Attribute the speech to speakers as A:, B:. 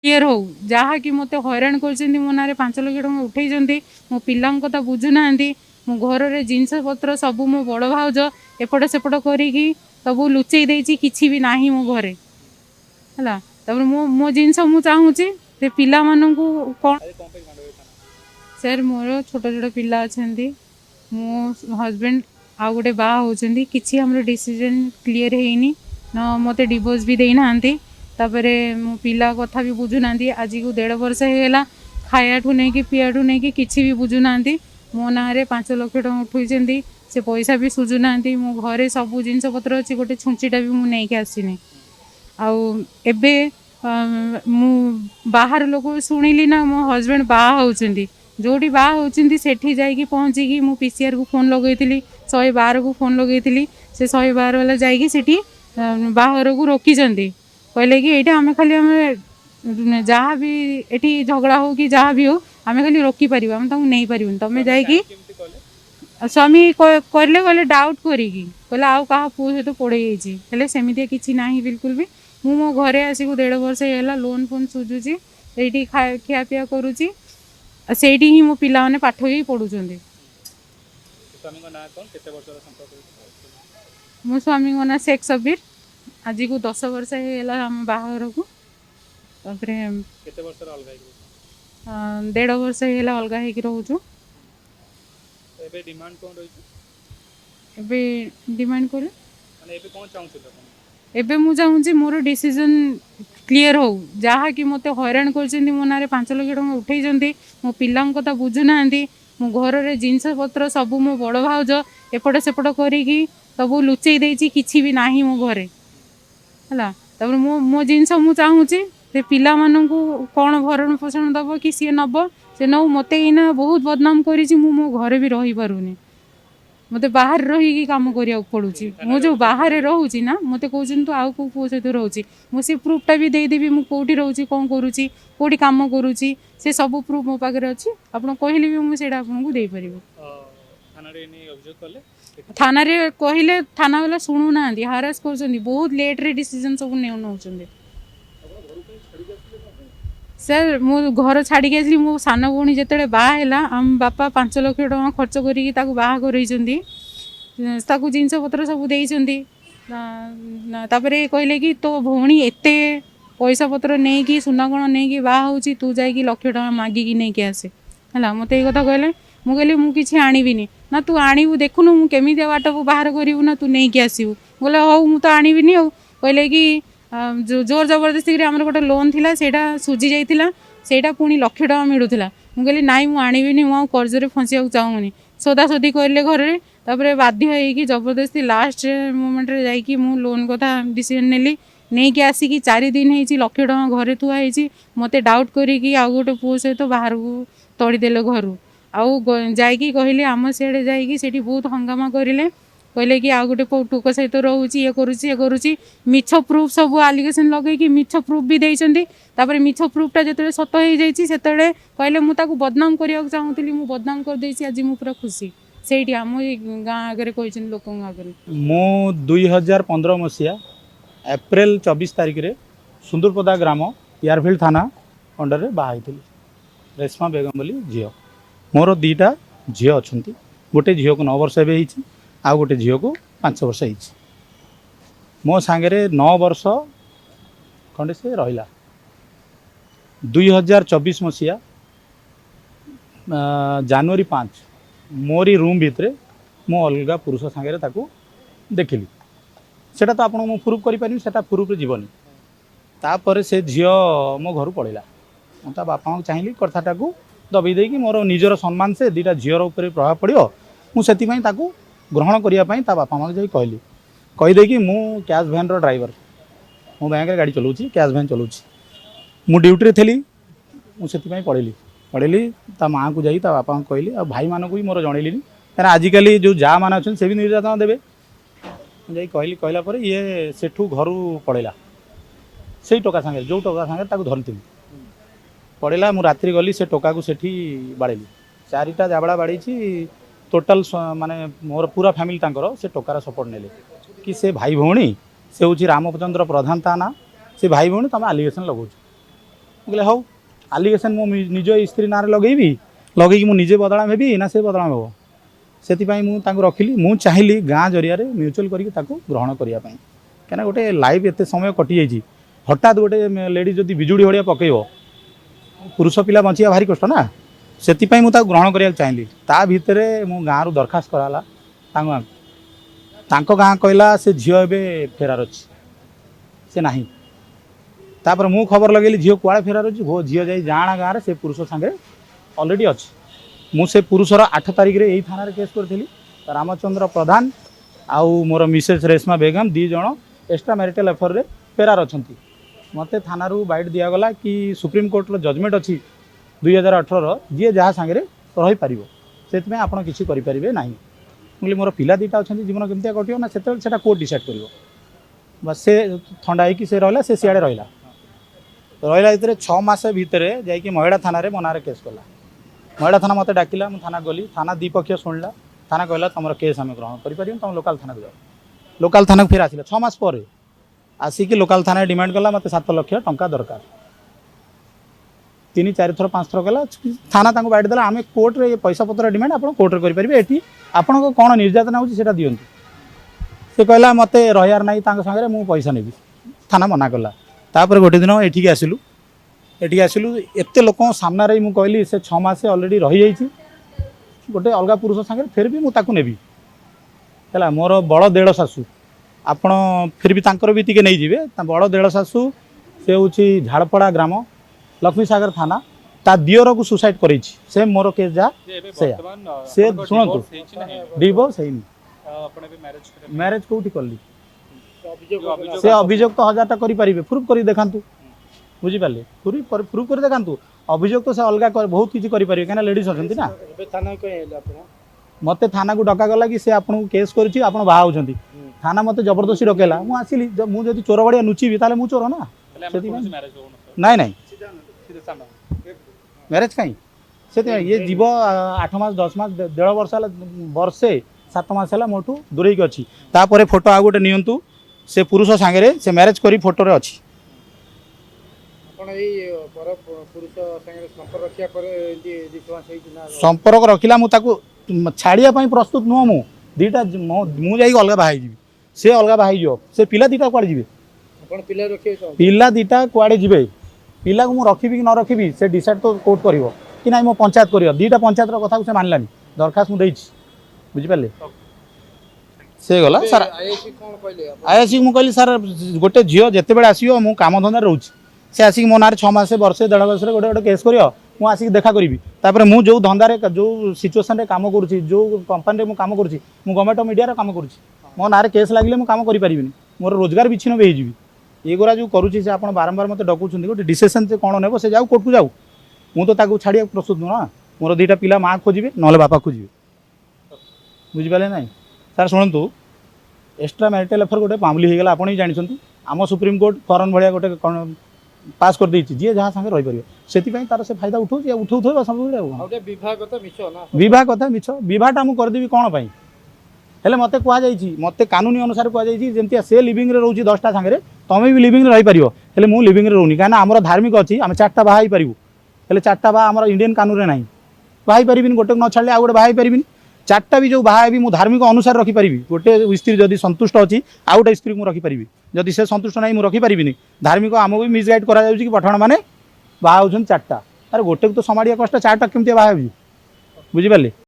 A: Clear हो जहाँकि मत हैरान कर मो ना 5 लाख टका उठे मो पिला कथा बुझुना मो घर जिनस पत्र सब मो बड़ भाउज एपट सेपट करी सब लुचई देछि किछि भी नाही मो घरे है मो मो जिनस मु चाहूँगी से पिला मानू कौन सर मोर छोट छोट पिला अच्छा मो हजबैंड आउ गोटे बाहा होती किसी आम डिसीजन क्लीयर होनी न मत डिवोर्स भी देना तापरे मो पिला कथा भी बुझुना आज को 1.5 वर्ष होगा खाया ठू नहीं पीआठू नहीं किसी भी बुझुना मो ना 5 लाख टका उठे से पैसा भी सुझुना मो घरे सब जिनस पत्र अच्छी गोटे छुंचीटा भी मुझे आसनी आबे मु बाहर लोक शुणिली ना मो हजबैंड बाहा होती जोटी बाहा होती सेठी जाइकी पहुँचिकी मु पीसीआर को फोन लगई 112 को फोन लगई से 112 वाला जाइकी सेठी बाहर को रोकी कहले कि ये आम खाली आम जहाँ भी ये झगड़ा हो कि जहाँ भी हो आम खाली रोकी पार आम तुमको नहीं पार तुम जाइकी स्वामी कहले कहले डाउट करी कहले आउ कहा पुओ सहित पड़े जाइए सेमती किसी ना बिल्कुल भी मु मो घरे आसिक 1.5 वर्ष है लोन फोन सुझुची ये खिया पिया करुच्ची से ही मो पिला माने पाठ भी पढ़ुं मो स्वामी ना शेख सबीर आज को 10 वर्ष है आम बाहर को 1.5 वर्ष है अलग हो डिमांड कर एबे मु चाहूँगी मोर डिसीजन क्लीयर हो जहाँ कि मत हैरान कर मो ना 5 लाख टका उठे मो पिला कथा बुझुना मो घर जिनस पत्र सब मो बड़ भाउज एपट सेपट करी सब लुचई देछि किछि भी नाही मो घरे है मो मो जिनस मु चाहूँगी से पिला मानू कौन भरण पोषण दब कि सी नब से नौ मत एना बहुत बदनाम करी मो घरे भी रही पारुनी मत बाहर रही काम करिया पड़ुची मु जो बाहर रोची ना मत कहते तू आउ को पुओ सहित रोची मुझे प्रूफटा भी देदेवी मुझे कौटी रोची कौन करुच्ची कौटी काम करुच्ची से सब प्रूफ मो पाखे अच्छी आप कहले भी मुझे आपको दे पार थाना कहले थाना वाला शुणुना हारास कर बहुत लेट्रे डिसीजन सब नौ सर मो घर छाड़ी आसली मो सान भौणी जिते बाहला आम बापा 5 लाख टका खर्च कर बाहा कर जिनस पत्र सब देती कहले कि तो भौणी एते पैसा पत्र नहीं कि सुना गण नहीं कि बाहा होची तू जाइकी 1 लाख टका मागिकी नहीं आसे है मत ये कथा कहले मुझे मुझे आणविनी ना तू आणवु देखुनु मुझे बाट को बाहर करू ना तू नहीं आसबू बोले हौ मु तो आणविनी कहले कि जोर जबरदस्ती आम गोटे लोन थिला सेटा सुझी जाइथिला सेटा पुणी 1 लाख टका मिलूला मुझे नाई मु आणविनी मु कर्जरे फंसिया चाहूनी सोदासोदी करले घरे तापर बाध्य होगी जबरदस्ती लास्ट मोमेंट रे जाइकी मु लोन कथा डिसीजन नेली नहीं कि आसिकी 4 दिन होती 1 लाख टका घरे थुआई मत डाउट करी आउ गोटे पुओ सहित बाहर को तड़ीदेले घर आउ जाइकी कहले आम सियाड़े जाइकी सेठी बहुत हंगामा करें कहले कि आउ गोटे टुक सहित रोचे ये करुच्ची मिछ प्रूफ सब आलिगेसन लगे मिछ प्रूफ भी देते मिछ प्रूफटा जो सत हो जाए कहले मुझे बदनाम करने चाहूली मुझे बदनाम कर आज मु पूरा खुशी से आम गाँ आगे कही लोक आगे
B: मु 2015 मसीहा एप्रिल 24 तारिख रे सुंदरपदा ग्राम एयरफील्ड थाना अंडर रे बाहाई रेशमा बेगम बोली झील मोर 2टा झील अच्छा गोटे झील को 9 वर्ष ए आ गोटे झील को 5 वर्ष हो मो सांगे 9 वर्ष खंडे से रहा 2024 मसीहा जनवरी 5 मोरी रूम भितर मो अलग पुरुष सांगे देखिली सेटा तो आपको प्रूफ करें से प्रूफ जीवन तापर से झील मो घर पड़ेगा ता बापा चाहिए कथाटा को दबी देकी मोर निजर सम्मान से 2टा झीर उपर प्रभाव पड़ो मुझे ग्रहण करने ता बापा माँ जाई कहली कहीदेकी मु कैश भैन ड्राइवर मो बैंक गाड़ी चलाऊँगी कैश भैन चलाऊँगी मु ड्यूटी थी मुझे पढ़ेली ता माँ को जाई ता बापा को कहली आ भाई मानक भी मोर जनइली कहीं आजिकल जो जा मान अच्छे से भी निर्यातना देवे मुझे कहली कहला पर ये सेठू घर पड़ेगा से टोका सांगे जो टोका सांगे धरती पड़ेगा मु रात्रि गली से टोका को सेठी बाड़ेली 4टा जाबड़ा बाड़ी टोटाल माने मोर पूरा फैमिली तांकर से टोकार सपोर्ट नेले कि से भाई भौणी से हूँ रामचंद्र प्रधान ता ना से भाई भौणी तुम आलिगेसन लगौछ कहले हौ आलिगेसन मो निज स्त्री ना लगेबी लगेकि मु निजे बदनाम हेबी ना से बदनाम हेबो से रखिली मु चाहिए गाँ जरिया म्यूचुअल करके ग्रहण करने क्या गोटे लाइफ एत समय कटि जाइए हठात गोटे लेडीज जदि बिजुड़ी भड़िया पकईब पुरुष पिला बचिया भारी कष्ट ना से ग्रहण करा चाहिए ता भितर मो गाँव रु दरखास्त कराला गाँ कहला से झील ए फेरार अच्छी से ना तापर मु खबर लगेली झील कुआड़े फेरार अच्छी वो झील जाई जाना गाँव में से पुरुष सांगे अलरेडी अच्छी मुझे पुरुषर 8 तारिख रे यही थाना केस करी रामचंद्र प्रधान आउ मोर मिसेस रेशमा बेगम 2 जन एक्स्ट्रा मैरिटल अफेयर रे फेरार अच्छा मत थाना बैठ दिगला कि सुप्रीम कोर्ट जजमेंट अच्छी 2018 जी जहाँ सांगे रही पार से आपड़ किसी करें ना मुझे मोर पिला 2टा अच्छा जीवन केमती कटो ना से कोर्ट डिसाइड कर बस से थंडा हो से रहा से सियाड़े रहा रहा 6 मास भितर जा महिला थाना मो ना केस कला महिला थाना मत डाकिला मुझे थाना गली थाना द्विपक्ष शुणला थाना कहला तुम केस आम ग्रहण कर तुम लोकाल थाना को जाओ लोकाल थाना फिर आसिला 6 मास पर आसिक लोकाल थाना डिमांड कला मत 7 लाख टंका दरकार 3-4 थर 5 थर कला थाना बैठ देला आम कोर्ट रे पैसा पत्र डिमांड आप कोर्ट रे करेंगे ये आपन कौन निर्यातना होता दिंतु से कहला मत रहार ना सागर मुझे पैसा नेबी थाना मना कला तापर गोटे दिन एठी आसिलु एत लोक सामने मुझे कहली से 6 मास अलरेडी रही जाइए गोटे अलग पुरुष सांगे फिर भी मुझे नेबी है मोर बड़ देड़ शाशु आपण फिर भी तांकर भी टिके नहीं जीवे बड़ देड़ शाशु से हूँ झाड़पड़ा ग्राम लक्ष्मी सागर थाना ता दियर को सुसाइड कर से मोर केस जा से शुणु डिवोर्स है मैरिज कौटी कली से अभियोग तो 1000टा करें प्रूफ कर देखा बुझिपारे प्रूफ कर देखा अभियोग तो से अलग बहुत किसी करेंगे क्या लेडीज अच्छा ना मत थाना को डका गला कि से आपको केस कर बाहा होती थाना मत जबरदस्ती डकेला मुझे आसिली मुझे चोर भाया नुचिबी ताले मुझे चोर ना नाई नाई मैरिज कहीं से ये जीव 8 मास 10 मास 1.5 वर्ष वर्षे 7 मास है मोटू दूरेक अच्छी तापर फोटो आ गोटे नियंतु से पुरुष सांगे से मैरिज करी फोटो रे अच्छी संपर्क रखिला मुझे छाड़िया प्रस्तुत नुह मु 2टा मुझे अलग बाहर से अलग बाहर से पिला 2टा कुआड़े जी पिला 2टा कुआड़े जी पिला को मुझे रखी कि न रखी से डिसाइड तो कोर्ट कर कि ना मो पंचायत कर 2टा पंचायत कथा से मानलानी दरखास्त मुझे बुझिपारे से गला सर आईएससी को कहली सर गोटे झील जिते बड़े आसो मु काम धंदा रोच से आसिक मो ना 6 मास वर्षे 1.5 वर्ष गोटे गोटे केस कर मुझे आसिक देखा करी तापर मु जो धंदारे जो सिचुएसन काम करुँची जो कंपानी में काम करुँची मु गवर्नमेंट मीडिया काम करुँची मो ना केस लगे मुझे काम करें मोर रोजगार विच्छिन्न भी होगी ये गुरा जो करुँची से आप बारंबार मत डकुं गोटे डिसीजन से कौन ने से जाऊ कोर्ट को जाऊ मुझे तो छाड़िया प्रस्तुत नुह ना मोर 2टा पिला माँ खोजे ना बापा खोजे बुझिपारे ना सर शुणु एक्स्ट्रा मैरिटल अफेयर गोटे मामली होगा आप जानते आम सुप्रीम कोर्ट फॉरन भाया गोटे पास कर देती जी जहाँ सांगे रही से तार से फायदा उठाऊ सब कथा मिछ बटा मुझे करदेवी कौन पाई हेले मत कहुई मत कानूनी अनुसार कहुई जमी से लिविंग रे रोची 10टा सांगे तुम भी लिविंग रही पार हेले मु लिविंग रे रोनी कहीं आम धार्मिक अच्छी आम 4टा बाहा हो पारू हेले 4टा बाहा आम इंडियन कानून ना बाहा पारिनी गोटे न छाड़े आ गए बाहा पारिनी 4टा भी जो बाहा भी मुझे धार्मिक अनुसार रखिपारि गोटे स्त्री जदि संतुष्ट अच्छी आ गोटे स्त्री को रखिपारि जदि से संतुष्ट ना मुझे रखिपारि धार्मिक आमको भी मिसगाइड करा कि पठाण मैंने बाहा होती 4टा अरे गोटे को तो समाड़िया कष्ट 4टा केमती बाहा बुझिपारे।